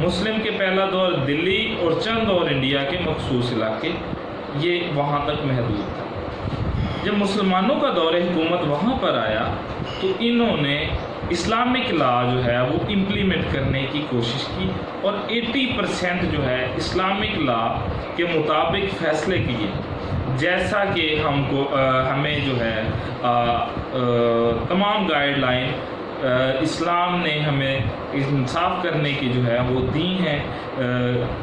مسلم کے پہلا دور دلی اور چند اور انڈیا کے مخصوص علاقے، یہ وہاں تک محدود تھا۔ جب مسلمانوں کا دور حکومت وہاں پر آیا تو انہوں نے اسلامک لا جو ہے وہ امپلیمنٹ کرنے کی کوشش کی اور 80% جو ہے اسلامک لا کے مطابق فیصلے کیے، جیسا کہ ہمیں جو ہے تمام گائیڈ لائن اسلام نے ہمیں انصاف کرنے کی جو ہے وہ دی ہیں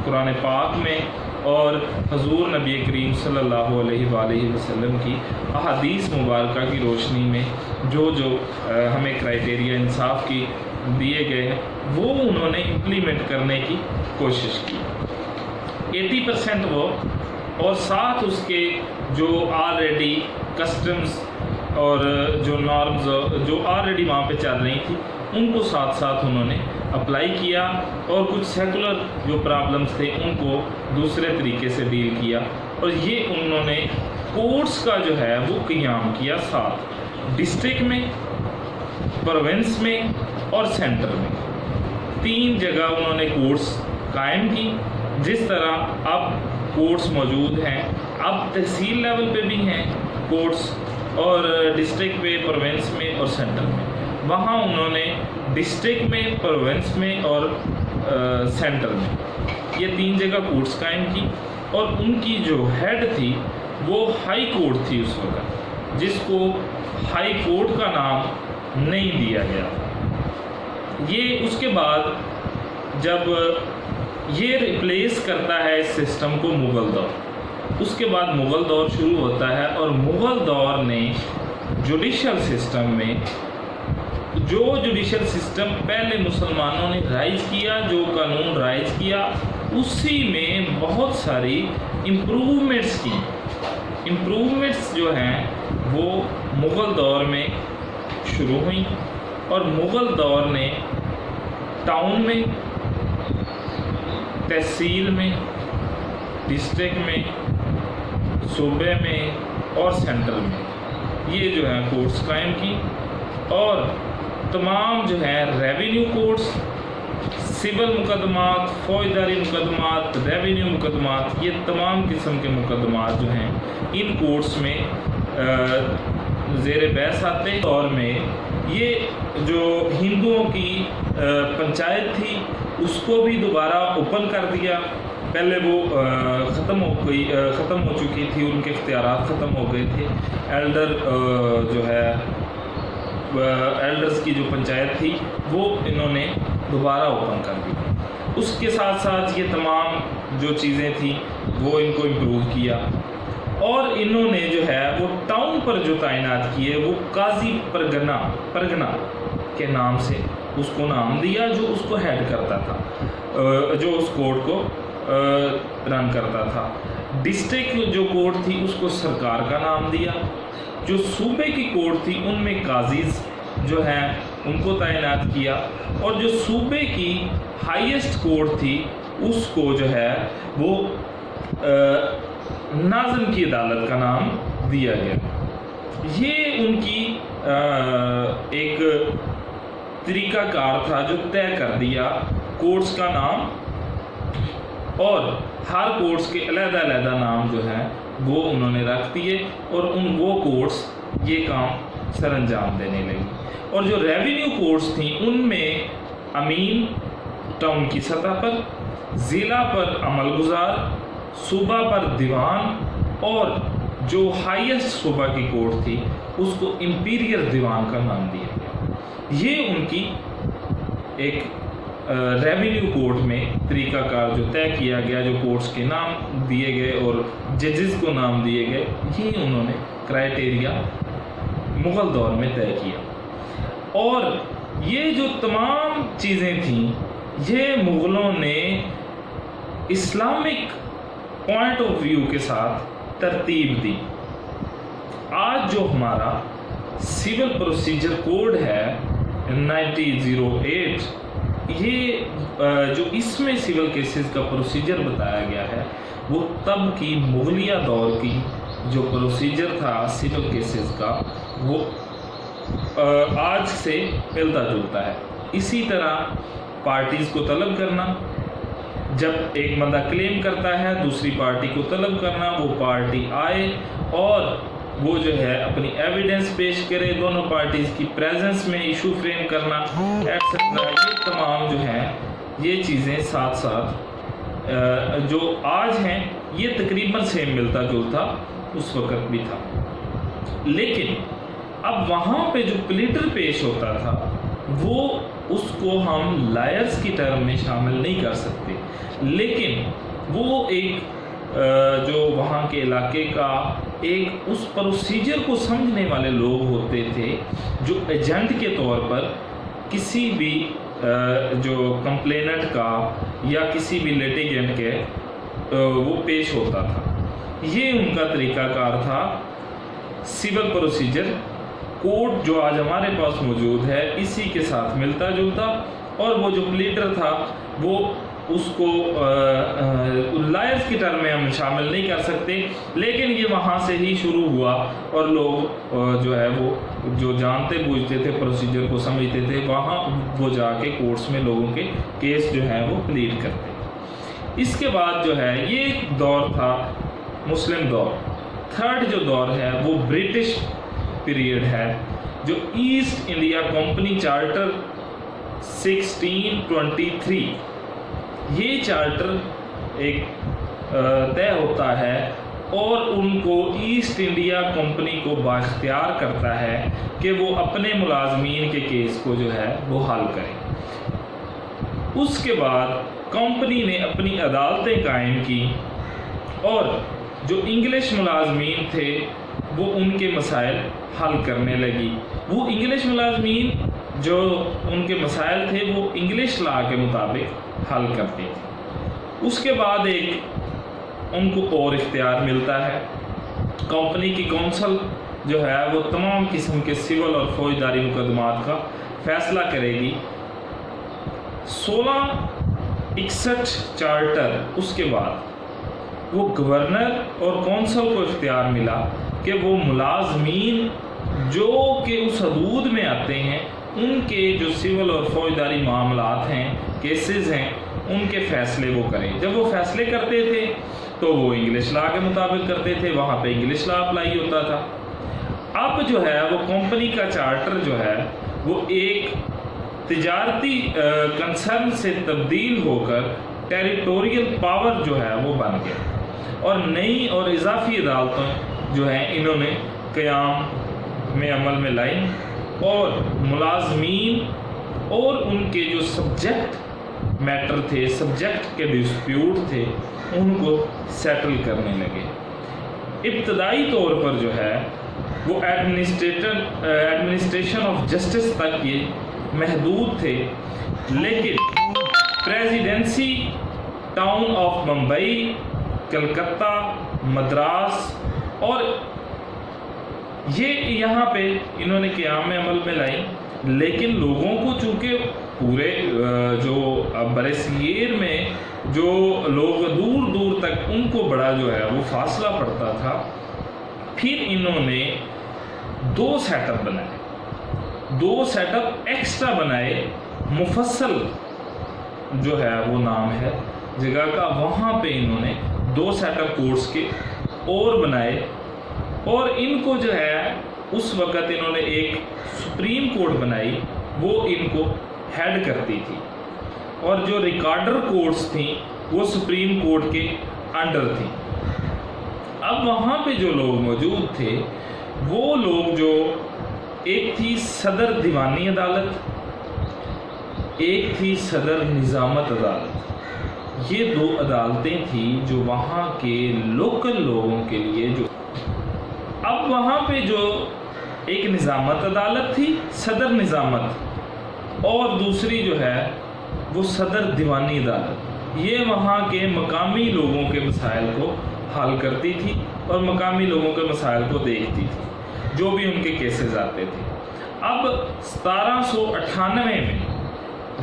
قرآن پاک میں، اور حضور نبی کریم صلی اللہ علیہ وآلہ وسلم کی احادیث مبارکہ کی روشنی میں جو ہمیں کرائٹیریا انصاف کی دیے گئے ہیں وہ انہوں نے امپلیمنٹ کرنے کی کوشش کی۔ 80% وہ، اور ساتھ اس کے جو آلریڈی کسٹمز اور جو نارمز جو آلریڈی وہاں پہ چل رہی تھی ان کو ساتھ ساتھ انہوں نے اپلائی کیا، اور کچھ سیکولر جو پرابلمز تھے ان کو دوسرے طریقے سے ڈیل کیا، اور یہ انہوں نے کورٹس کا جو ہے وہ قیام کیا 7 ڈسٹرکٹ میں، پروونس میں اور سینٹر میں۔ 3 جگہ انہوں نے کورٹس قائم کی، جس طرح اب کورٹس موجود ہیں، اب تحصیل لیول پہ بھی ہیں کورٹس، اور ڈسٹرکٹ پہ، پروونس میں اور سینٹر میں۔ وہاں انہوں نے ڈسٹرکٹ میں، پروونس میں اور سینٹر میں یہ 3 جگہ کورٹس قائم کی، اور ان کی جو ہیڈ تھی وہ ہائی کورٹ تھی اس وقت، جس کو ہائی کورٹ کا نام نہیں دیا گیا تھا۔ یہ اس کے بعد جب یہ ریپلیس کرتا ہے اس سسٹم کو مغل دور، اس کے بعد مغل دور شروع ہوتا ہے، اور مغل دور نے جوڈیشل سسٹم میں جو جوڈیشل سسٹم پہلے مسلمانوں نے رائج کیا، جو قانون رائج کیا، اسی میں بہت ساری امپروومنٹس کی۔ امپروومنٹس جو ہیں وہ مغل دور میں شروع ہوئیں، اور مغل دور نے ٹاؤن میں، تحصیل میں، ڈسٹرکٹ میں، صوبے میں اور سینٹر میں یہ جو ہے کورٹس قائم کی، اور تمام جو ہے ریونیو کورٹس، سول مقدمات، فوجداری مقدمات، ریونیو مقدمات، یہ تمام قسم کے مقدمات جو ہیں ان کورٹس میں زیر بحث آتے۔ دور میں یہ جو ہندوؤں کی پنچایت تھی اس کو بھی دوبارہ اوپن کر دیا، پہلے وہ ختم ہو چکی تھی، ان کے اختیارات ختم ہو گئے تھے۔ جو ہے ایلڈرز کی جو پنچایت تھی وہ انہوں نے دوبارہ اوپن کر دی۔ اس کے ساتھ ساتھ یہ تمام جو چیزیں تھیں وہ ان کو امپروو کیا، اور انہوں نے جو ہے وہ ٹاؤن پر جو تعینات کیے وہ قاضی پرگنا کے نام سے اس کو نام دیا، جو اس کو ہیڈ کرتا تھا، جو اس کورٹ کو رن کرتا تھا۔ ڈسٹرکٹ جو کورٹ تھی اس کو سرکار کا نام دیا، جو صوبے کی کورٹ تھی ان میں قاضیز جو ہیں ان کو تعینات کیا، اور جو صوبے کی ہائیسٹ کورٹ تھی اس کو جو ہے وہ ناظم کی عدالت کا نام دیا گیا۔ یہ ان کی ایک طریقہ کار تھا جو طے کر دیا کورٹس کا نام، اور ہر کورٹس کے علیحدہ نام جو ہے وہ انہوں نے رکھ دیے، اور وہ کورٹس یہ کام سر انجام دینے لگی۔ اور جو ریونیو کورٹس تھیں ان میں امین ٹاؤن کی سطح پر، ضلع پر عمل گزار، صوبہ پر دیوان، اور جو ہائیسٹ صوبہ کی کورٹ تھی اس کو امپیریل دیوان کا نام دیا گیا۔ یہ ان کی ایک ریونیو کورٹ میں طریقہ کار جو طے کیا گیا، جو کورٹس کے نام دیے گئے اور ججز کو نام دیے گئے، یہ انہوں نے کرائٹیریا مغل دور میں طے کیا۔ اور یہ جو تمام چیزیں تھیں یہ مغلوں نے اسلامک پوائنٹ آف ویو کے ساتھ ترتیب دی۔ آج جو ہمارا سول پروسیجر کوڈ ہے 1908، یہ جو اس میں سول کیسز کا پروسیجر بتایا گیا ہے وہ تب کی مغلیہ دور کی جو پروسیجر تھا سول کیسز کا وہ آج سے ملتا جلتا ہے۔ اسی طرح پارٹیز کو طلب کرنا، جب ایک بندہ کلیم کرتا ہے دوسری پارٹی کو طلب کرنا، وہ پارٹی آئے اور وہ جو ہے اپنی ایویڈنس پیش کرے، دونوں پارٹیز کی پریزنس میں ایشو فریم کرنا ایٹسٹرا، یہ تمام جو ہیں یہ چیزیں ساتھ ساتھ جو آج ہیں یہ تقریباً سیم ملتا جلتا اس وقت بھی تھا۔ لیکن اب وہاں پہ جو پلیٹر پیش ہوتا تھا وہ اس کو ہم لائرز کی ٹرم میں شامل نہیں کر سکتے، لیکن وہ ایک جو وہاں کے علاقے کا ایک اس پروسیجر کو سمجھنے والے لوگ ہوتے تھے جو ایجنٹ کے طور پر کسی بھی جو کمپلیننٹ کا یا کسی بھی لیٹیگنٹ کے وہ پیش ہوتا تھا۔ یہ ان کا طریقہ کار تھا۔ سول پروسیجر کوڈ جو آج ہمارے پاس موجود ہے اسی کے ساتھ ملتا جلتا، اور وہ جو پلیٹر تھا وہ اس کو لائرز کی ٹرم میں ہم شامل نہیں کر سکتے، لیکن یہ وہاں سے ہی شروع ہوا اور لوگ جو ہے وہ جو جانتے بوجھتے تھے پروسیجر کو سمجھتے تھے وہاں وہ جا کے کورٹس میں لوگوں کے کیس جو ہیں وہ پلیڈ کرتے۔ اس کے بعد جو ہے یہ دور تھا مسلم دور۔ تھرڈ جو دور ہے وہ برٹش پیریڈ ہے، جو ایسٹ انڈیا کمپنی چارٹر 1623، یہ چارٹر ایک طے ہوتا ہے اور ان کو ایسٹ انڈیا کمپنی کو بااختیار کرتا ہے کہ وہ اپنے ملازمین کے کیس کو جو ہے وہ حل کریں۔ اس کے بعد کمپنی نے اپنی عدالتیں قائم کی اور جو انگلش ملازمین تھے وہ ان کے مسائل حل کرنے لگی۔ وہ انگلش ملازمین جو ان کے مسائل تھے وہ انگلش لا کے مطابق حل کرتے تھے۔ اس کے بعد ایک ان کو اور اختیار ملتا ہے، کمپنی کی کونسل جو ہے وہ تمام قسم کے سول اور فوجداری مقدمات کا فیصلہ کرے گی۔ 1661 چارٹر اس کے بعد وہ گورنر اور کونسل کو اختیار ملا کہ وہ ملازمین جو کہ اس حدود میں آتے ہیں ان کے جو سول اور فوجداری معاملات ہیں، کیسز ہیں، ان کے فیصلے وہ کریں۔ جب وہ فیصلے کرتے تھے تو وہ انگلش لا کے مطابق کرتے تھے، وہاں پہ انگلش لا اپلائی ہوتا تھا۔ اب جو ہے وہ کمپنی کا چارٹر جو ہے وہ ایک تجارتی کنسرن سے تبدیل ہو کر ٹیریٹوریل پاور جو ہے وہ بن گیا، اور نئی اور اضافی عدالتیں جو ہیں انہوں نے قیام میں عمل میں لائیں اور ملازمین اور ان کے جو سبجیکٹ میٹر تھے، سبجیکٹ کے ڈسپیوٹ تھے، ان کو سیٹل کرنے لگے۔ ابتدائی طور پر جو ہے وہ ایڈمنسٹریشن آف جسٹس تک یہ محدود تھے، لیکن presidency town of Mumbai, Calcutta, Madras اور یہ یہاں پہ انہوں نے قیام میں عمل میں لائی، لیکن لوگوں کو چونکہ پورے جو برصغیر میں جو لوگ دور دور تک ان کو بڑا جو ہے وہ فاصلہ پڑتا تھا، پھر انہوں نے 2 سیٹ اپ بنائے، 2 سیٹ اپ ایکسٹرا بنائے۔ مفصل جو ہے وہ نام ہے جگہ کا، وہاں پہ انہوں نے 2 سیٹ اپ کورٹس کے اور بنائے، اور ان کو جو ہے اس وقت انہوں نے ایک سپریم کورٹ بنائی، وہ ان کو ہیڈ کرتی تھی، اور جو ریکارڈر کورٹس تھیں وہ سپریم کورٹ کے انڈر تھیں۔ اب وہاں پہ جو لوگ موجود تھے وہ لوگ جو ایک تھی صدر دیوانی عدالت، ایک تھی صدر نظامت عدالت۔ یہ 2 عدالتیں تھیں جو وہاں کے لوکل لوگوں کے لیے جو اب وہاں پہ جو ایک نظامت عدالت تھی، صدر نظامت، اور دوسری جو ہے وہ صدر دیوانی عدالت، یہ وہاں کے مقامی لوگوں کے مسائل کو حل کرتی تھی اور مقامی لوگوں کے مسائل کو دیکھتی تھی، جو بھی ان کے کیسز آتے تھے۔ اب 1798 میں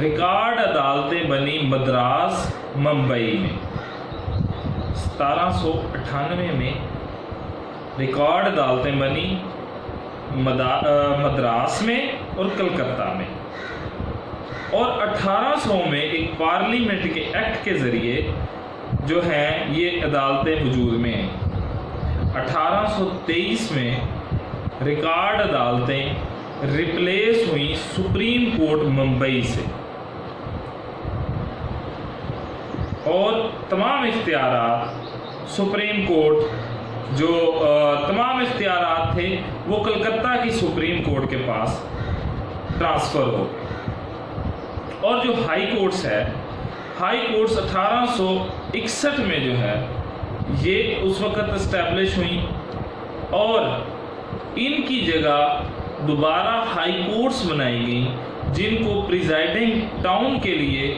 ریکارڈ عدالتیں بنی مدراس، ممبئی میں۔ 1798 میں ریکارڈ عدالتیں بنی مدراس میں اور کلکتہ میں۔ اور 1800 میں ایک پارلیمنٹ کے ایکٹ کے ذریعے جو ہیں یہ عدالتیں وجود میں ہیں۔ 1823 میں ریکارڈ عدالتیں ریپلیس ہوئیں سپریم کورٹ ممبئی سے، اور تمام اختیارات سپریم کورٹ جو تمام اختیارات تھے وہ کلکتہ کی سپریم کورٹ کے پاس ٹرانسفر ہو گئے۔ اور جو ہائی کورٹس ہے، ہائی کورٹس 1861 میں جو ہے یہ اس وقت اسٹیبلش ہوئیں، اور ان کی جگہ دوبارہ ہائی کورٹس بنائی گئیں جن کو پریزائڈنگ ٹاؤن کے لیے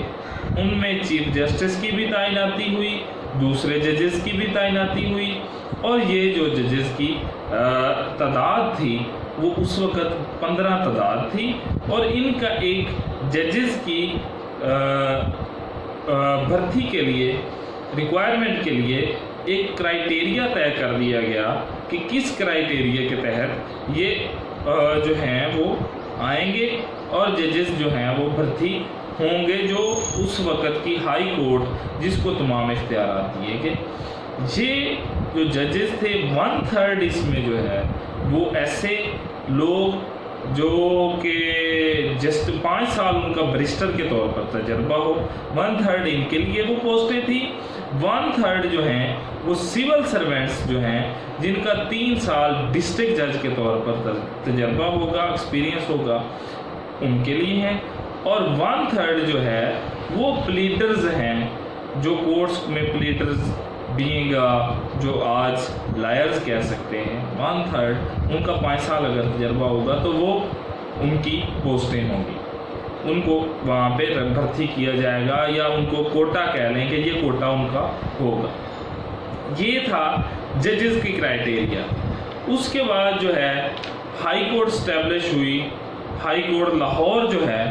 ان میں چیف جسٹس کی بھی تعیناتی ہوئی، دوسرے ججز کی بھی تعیناتی ہوئی، اور یہ جو ججز کی تعداد تھی وہ اس وقت 15 تعداد تھی، اور ان کا ایک ججز کی بھرتی کے لیے ریکوائرمنٹ کے لیے ایک کرائیٹیریا طے کر دیا گیا کہ کس کرائیٹیریا کے تحت یہ جو ہیں وہ آئیں گے اور ججز جو ہیں وہ بھرتی ہوں گے، جو اس وقت کی ہائی کورٹ جس کو تمام اختیارات دیے گئے۔ یہ جو ججز تھے 1/3 اس میں جو ہے وہ ایسے لوگ جو کہ جسٹ 5 سال ان کا بریسٹر کے طور پر تجربہ ہو، 1/3 ان کے لیے وہ پوسٹیں تھیں، 1/3 جو ہیں وہ سول سرونٹس جو ہیں جن کا 3 سال ڈسٹرکٹ جج کے طور پر تجربہ ہوگا، ایکسپیرینس ہوگا، ان کے لیے ہیں، اور 1/3 جو ہے وہ پلیڈرز ہیں جو کورٹس میں پلیڈرز بینگ جو آج لائرز کہہ سکتے ہیں، 1/3 ان کا 5 سال اگر تجربہ ہوگا تو وہ ان کی پوسٹیں ہوں گی، ان کو وہاں پہ بھرتی کیا جائے گا، یا ان کو کوٹا کہہ لیں کہ یہ کوٹا ان کا ہوگا۔ یہ تھا ججز کی کرائیٹیریا۔ اس کے بعد جو ہے ہائی کورٹ اسٹیبلش ہوئی، ہائی کورٹ لاہور جو ہے